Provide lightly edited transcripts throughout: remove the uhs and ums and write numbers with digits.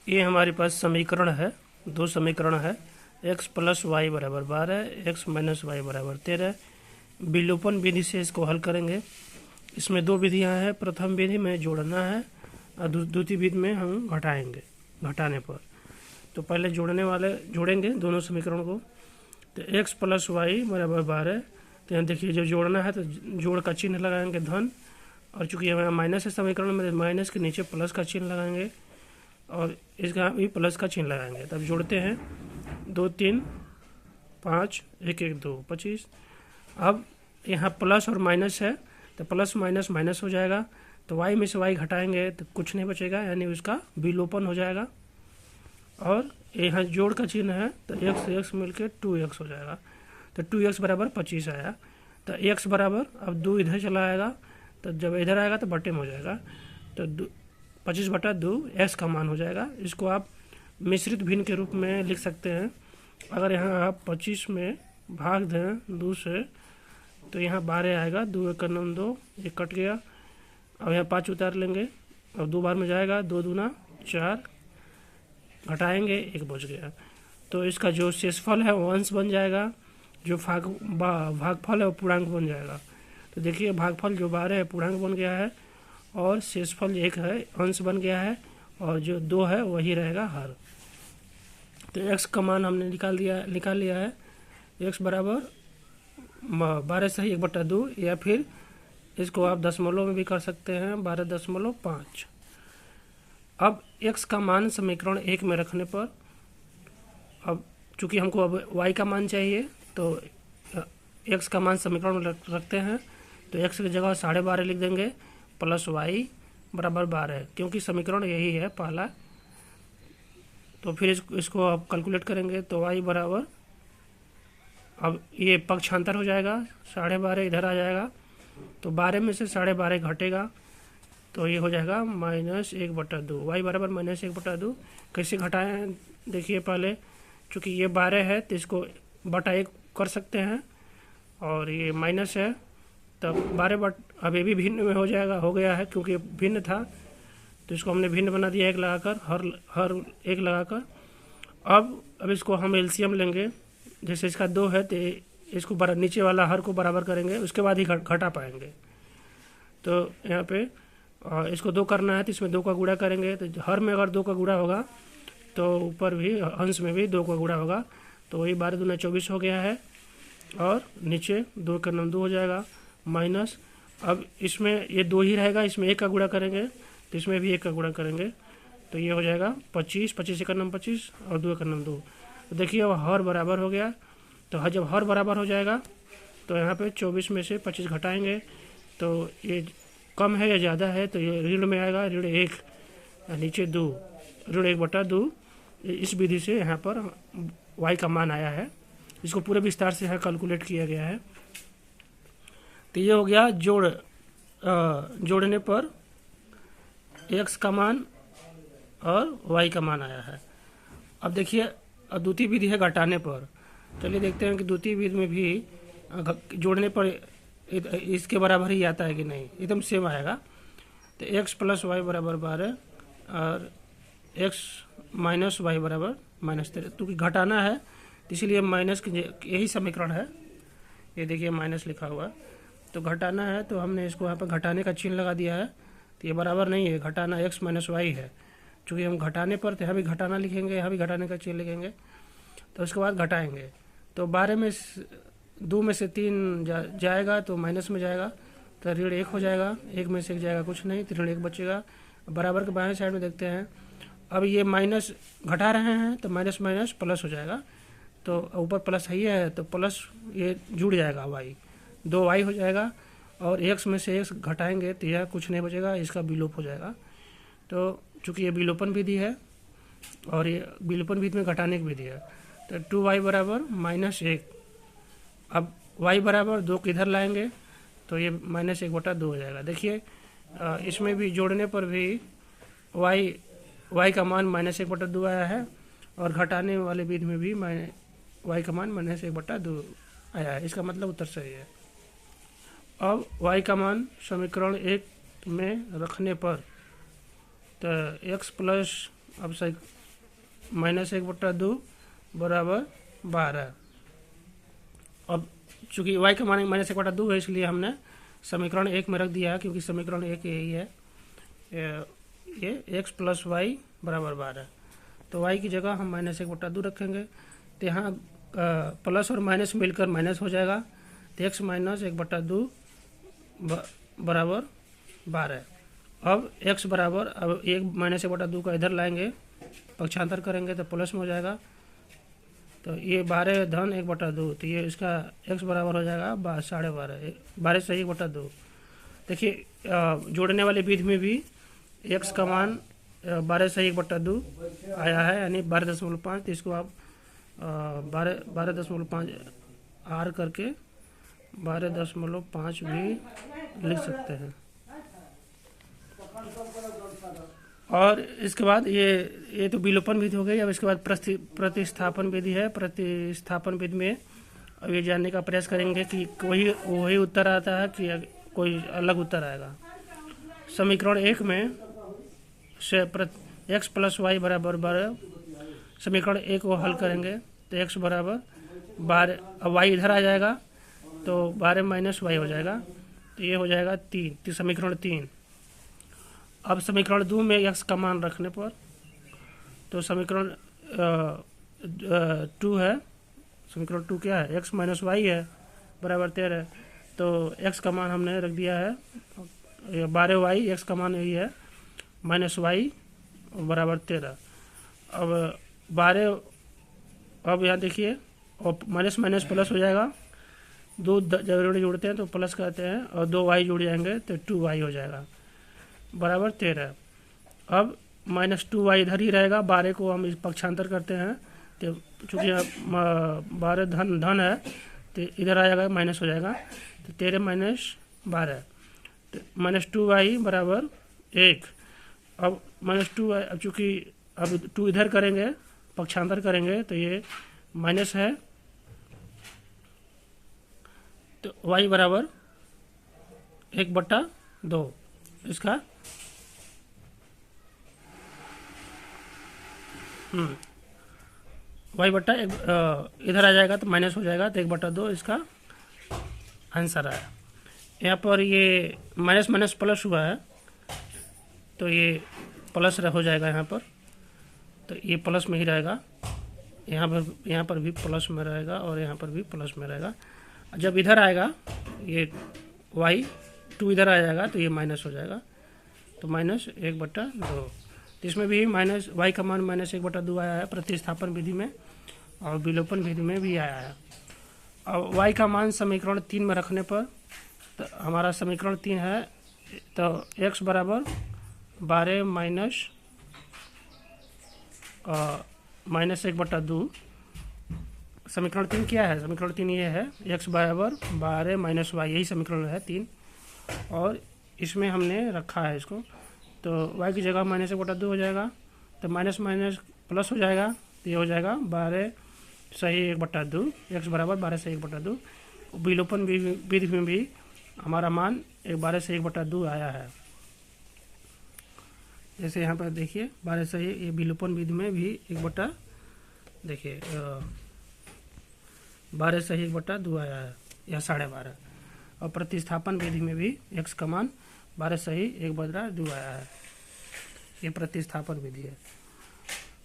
ये हमारे पास समीकरण है, दो समीकरण है। x प्लस वाई बराबर 12, x माइनस वाई बराबर 13। विलोपन विधि से इसको हल करेंगे। इसमें दो विधियां हैं। प्रथम विधि में जोड़ना है और द्वितीय विधि में हम घटाएंगे, घटाने पर। तो पहले जोड़ेंगे दोनों समीकरण को। तो x प्लस वाई बराबर 12। तो यहाँ देखिए, जब जोड़ना है तो जोड़ का चिन्ह लगाएंगे धन, और चूँकि हमारा माइनस है समीकरण में, माइनस के नीचे प्लस का चिन्ह लगाएंगे और इसका भी प्लस का चिन्ह लगाएंगे। तब जोड़ते हैं 2 3 5 1 1 2 25। अब यहाँ प्लस और माइनस है तो प्लस माइनस माइनस हो जाएगा, तो y में से y घटाएंगे तो कुछ नहीं बचेगा, यानी उसका विलोपन हो जाएगा। और यहाँ जोड़ का चिन्ह है तो x मिलके 2x हो जाएगा। तो 2x बराबर 25 आया। तो x बराबर, अब 2 इधर चला आएगा, तो जब इधर आएगा तो बटे में हो जाएगा। तो 25/2 x का मान हो जाएगा। इसको आप मिश्रित भिन्न के रूप में लिख सकते हैं। अगर यहाँ आप 25 में भाग दें 2 से, तो यहाँ 12 आएगा। 2 1 9 2, ये कट गया। अब यहाँ 5 उतार लेंगे, अब 2 बार में जाएगा, 2 दूना 4, घटाएंगे 1 बच गया। तो इसका जो शेषफल है वो अंश बन जाएगा, जो भागफल है वो पूर्णांक बन जाएगा। तो देखिए, भागफल जो 12 है पूर्णांक बन गया है, और शेषफल 1 है अंश बन गया है, और जो 2 है वही रहेगा हर। तो x का मान हमने निकाल लिया है। x बराबर 12 सही 1/2, या फिर इसको आप दशमलव में भी कर सकते हैं, 12.5। अब x का मान समीकरण 1 में रखने पर, अब चूँकि हमको अब y का मान चाहिए, तो x का मान समीकरण में रखते हैं। तो x की जगह 12.5 लिख देंगे, प्लस y बराबर 12, क्योंकि समीकरण यही है पहला। तो फिर इसको आप कैलकुलेट करेंगे तो y बराबर, अब ये पक्षांतर हो जाएगा, 12.5 इधर आ जाएगा, तो 12 में से 12.5 घटेगा, तो ये हो जाएगा -1/2। y बराबर -1/2। कैसे घटाएं, देखिए पहले, चूँकि ये 12 है तो इसको बटा 1 कर सकते हैं, और ये माइनस है, तब 12 अब ये भी भिन्न में हो जाएगा, हो गया है, क्योंकि भिन्न था तो इसको हमने भिन्न बना दिया 1 लगाकर, हर 1 लगाकर। अब इसको हम एलसीएम लेंगे। जैसे इसका 2 है तो इसको नीचे वाला हर को बराबर करेंगे, उसके बाद ही घटा पाएंगे। तो यहाँ पे इसको 2 करना है तो इसमें 2 का गुणा करेंगे, तो हर में अगर 2 का गुणा होगा तो ऊपर भी अंश में भी 2 का गुणा होगा, तो वही 12 दूना 24 हो गया है, और नीचे 2 का 2 हो जाएगा माइनस। अब इसमें ये 2 ही रहेगा, इसमें 1 का गुणा करेंगे तो इसमें भी 1 का गुणा करेंगे, तो ये हो जाएगा 25, 25 1 25 और 2 1 2। तो देखिए अब हर बराबर हो गया। तो जब हर बराबर हो जाएगा तो यहाँ पे 24 में से 25 घटाएंगे, तो ये कम है या ज़्यादा है, तो ये ऋण में आएगा, ऋण 1, नीचे 2, ऋण 1/2। इस विधि से यहाँ पर y का मान आया है। इसको पूरे विस्तार से यहाँ कैलकुलेट किया गया है। तो ये हो गया जोड़ने पर x का मान और y का मान आया है। अब देखिए, द्वितीय विधि है घटाने पर। चलिए देखते हैं कि द्वितीय विधि में भी जोड़ने पर इसके बराबर ही आता है कि नहीं, एकदम सेम आएगा। तो x प्लस वाई बराबर 12 और x माइनस वाई बराबर -13। क्योंकि घटाना है तो इसीलिए माइनस की यही समीकरण है, ये देखिए माइनस लिखा हुआ। तो घटाना है तो हमने इसको यहाँ पर घटाने का चिन्ह लगा दिया है, तो ये बराबर नहीं है, घटाना x माइनस वाई है। चूँकि हम घटाने पर तो यहाँ भी घटाना लिखेंगे, यहाँ भी घटाने का चिन्ह लिखेंगे, तो उसके बाद घटाएंगे। तो 12 में 2 में से 3 जाएगा तो माइनस में जाएगा, तो ऋण 1 हो जाएगा, 1 में से 1 जाएगा कुछ नहीं, तो ऋण 1 बचेगा। बराबर के बाएं साइड में देखते हैं, अब ये माइनस घटा रहे हैं तो माइनस माइनस प्लस हो जाएगा, तो ऊपर प्लस ही है तो प्लस ये जुड़ जाएगा, y 2y हो जाएगा, और x में से x घटाएंगे तो यह कुछ नहीं बचेगा, इसका विलोप हो जाएगा। तो चूँकि ये विलोपन विधि है और ये विलोपन विधि में घटाने की विधि है, तो 2y बराबर -1। अब y बराबर 2 किधर लाएंगे तो ये -1/2 हो जाएगा। देखिए इसमें भी जोड़ने पर भी y का मान -1/2 आया है, और घटाने वाले विधि में भी y का मान -1/2 आया है। इसका मतलब उत्तर सही है। अब y का मान समीकरण 1 में रखने पर, तो x प्लस, अब -1/2 बराबर 12। अब चूँकि y का मान -1/2 है, इसलिए हमने समीकरण 1 में रख दिया है, क्योंकि समीकरण 1 यही है, ये x + y बराबर 12। तो y की जगह हम -1/2 रखेंगे, तो यहाँ प्लस और माइनस मिलकर माइनस हो जाएगा, तो x - 1/2 बराबर 12। अब x बराबर, अब 1 - 1/2 का इधर लाएंगे, पक्षांतर करेंगे तो प्लस में हो जाएगा, तो ये 12 धन 1/2, तो ये इसका x बराबर हो जाएगा 12.5, 12 से 1/2। देखिए जोड़ने वाली विधि में भी x का मान 12 से 1/2 आया है, यानी 12.5। तो इसको आप 12.5 r करके 12.5 भी लिख सकते हैं। और इसके बाद ये तो विलोपन विधि हो गई। अब इसके बाद प्रतिस्थापन विधि है। प्रतिस्थापन विधि में अब ये जानने का प्रयास करेंगे कि वही उत्तर आता है कि कोई अलग उत्तर आएगा। समीकरण 1 में से x + y बराबर 12, समीकरण 1 को हल करेंगे तो x बराबर 12, अब y इधर आ जाएगा तो 12 - y हो जाएगा, तो ये हो जाएगा 3, समीकरण 3। अब समीकरण 2 में x का मान रखने पर, तो समीकरण 2 है, समीकरण 2 क्या है, x - y है बराबर 13। तो x का मान हमने रख दिया है 12y, x का मान यही है -y बराबर 13। अब 12, अब यहाँ देखिए, और माइनस माइनस प्लस हो जाएगा, दो जरूरी जोड़ते हैं तो प्लस कहते हैं, और 2y जुड़ जाएंगे तो 2y हो जाएगा बराबर 13। अब -2y इधर ही रहेगा, 12 को हम इस पक्षांतर करते हैं तो चूँकि 12 धन है तो इधर आ जाएगा माइनस हो जाएगा, तो 13 - 12, तो -2y बराबर 1। अब -2y, अब चूँकि अब 2 इधर करेंगे, पक्षांतर करेंगे तो ये माइनस है, तो y बराबर 1/2 इसका y बट्टा इधर आ जाएगा तो माइनस हो जाएगा, तो 1/2 इसका आंसर है। यहाँ पर ये माइनस माइनस प्लस हुआ है तो ये प्लस हो जाएगा यहाँ पर, तो ये प्लस में ही रहेगा, यहाँ पर भी प्लस में रहेगा और यहाँ पर भी प्लस में रहेगा। जब इधर आएगा ये y2 इधर आ जाएगा तो ये माइनस हो जाएगा, तो -1/2। तो इसमें भी माइनस y का मान -1/2 आया है प्रतिस्थापन विधि में, और विलोपन विधि में भी आया है। अब y का मान समीकरण 3 में रखने पर, तो हमारा समीकरण 3 है, तो x बराबर 12 -1/2। समीकरण 3 क्या है, समीकरण 3 ये है, x बराबर 12 - y, यही समीकरण है 3, और इसमें हमने रखा है इसको, तो y की जगह -1/2 हो जाएगा, तो माइनस माइनस प्लस हो जाएगा, तो ये हो जाएगा 12 सही 1/2, x बराबर 12 सही 1/2। विलोपन विधि में भी हमारा मान 12 से 1/2 आया है। जैसे यहाँ पर देखिए 12 सही, ये विलोपन विधि में भी 1/, देखिए 12 सही 1/2 आया है, या 12.5। और प्रतिस्थापन विधि में भी x का मान 12 सही 1/2 आया है, ये प्रतिस्थापन विधि है।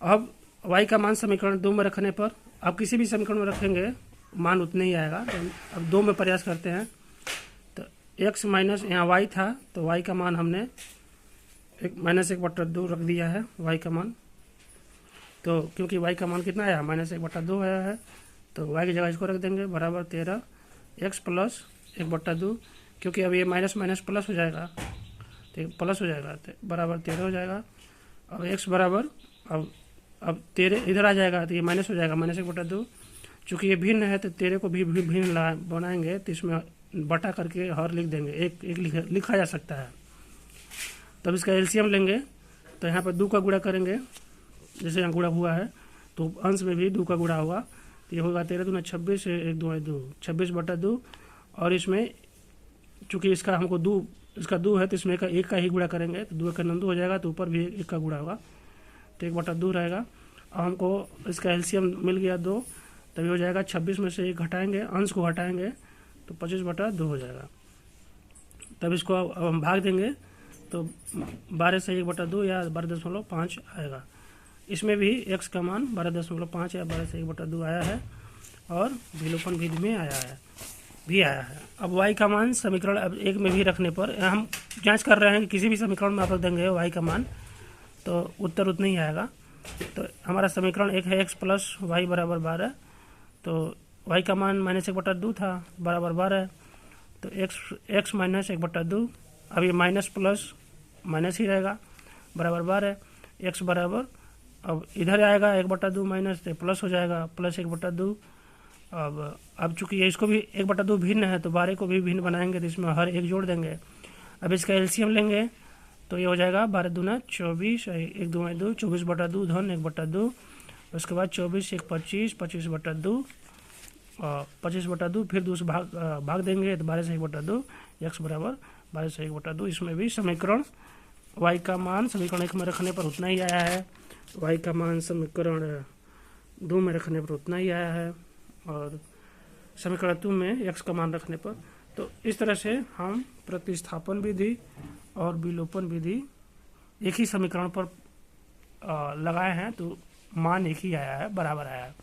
अब y का मान समीकरण 2 में रखने पर, आप किसी भी समीकरण में रखेंगे मान उतना ही आएगा। तो अब 2 में प्रयास करते हैं, तो x माइनस, यहाँ y था तो y का मान हमने -1/2 रख दिया है y का मान, तो क्योंकि y का मान कितना आया, -1/2 आया है, तो y की जगह इसको रख देंगे बराबर 13, x + 1/2, क्योंकि अब ये माइनस माइनस प्लस हो जाएगा, तो प्लस हो जाएगा, तो बराबर 13 हो जाएगा। अब x बराबर, अब 13 इधर आ जाएगा तो ये माइनस हो जाएगा, -1/2। चूँकि ये भिन्न है तो 13 को भी भिन्न बनाएंगे, तो इसमें बटा करके हर लिख देंगे, एक लिखा जा सकता है। तब इसका एलसीएम लेंगे, तो यहाँ पर 2 का गुणा करेंगे, जैसे यहाँ गुणा हुआ है तो अंश में भी 2 का गुणा होगा, तो ये होगा 13 दूना 26, 1 2 2, 26/2। और इसमें चूँकि इसका हमको 2 है तो इसमें एक का ही गुणा करेंगे, तो 2 का 2 हो जाएगा, तो ऊपर भी 1 का गुणा होगा, तो 1/2 रहेगा। अब हमको इसका एलसीएम मिल गया 2, तभी हो जाएगा 26 में से 1 घटाएंगे, अंश को घटाएंगे तो 25/2 हो जाएगा। तब इसको अब हम भाग देंगे तो 12 से 1/2 या 12.5 आएगा। इसमें भी x का मान 12.5 या 12 से 1/2 आया है और विलोपन विधि में भी आया है। अब y का मान समीकरण अब 1 में भी रखने पर हम जांच कर रहे हैं कि किसी भी समीकरण में आप रख देंगे y का मान तो उत्तर उतना ही आएगा। तो हमारा समीकरण 1 है x प्लस वाई बराबर 12, तो y का मान -1/2 था बराबर 12, तो x माइनस 1/2, अब ये माइनस प्लस माइनस ही रहेगा बराबर 12, x बराबर अब इधर आएगा 1/2 माइनस तो प्लस हो जाएगा प्लस 1/2। अब चूंकि ये इसको भी 1/2 भिन्न है तो 12 को भी भिन्न बनाएंगे तो इसमें हर एक जोड़ देंगे। अब इसका एलसीएम लेंगे तो ये हो जाएगा 12 दूना 24, 1 2 2 24/2 धन 1/2, उसके बाद 24 1 25, 25/2 25/2, फिर दूसरा भाग देंगे तो 12 से 1/2, x बराबर 12 से 1/2। इसमें भी समीकरण y का मान समीकरण 1 में रखने पर उतना ही आया है, y का मान समीकरण 2 में रखने पर उतना ही आया है और समीकरण 2 में x का मान रखने पर। तो इस तरह से हम प्रतिस्थापन विधि और विलोपन विधि एक ही समीकरण पर लगाए हैं तो मान एक ही आया है, बराबर आया है।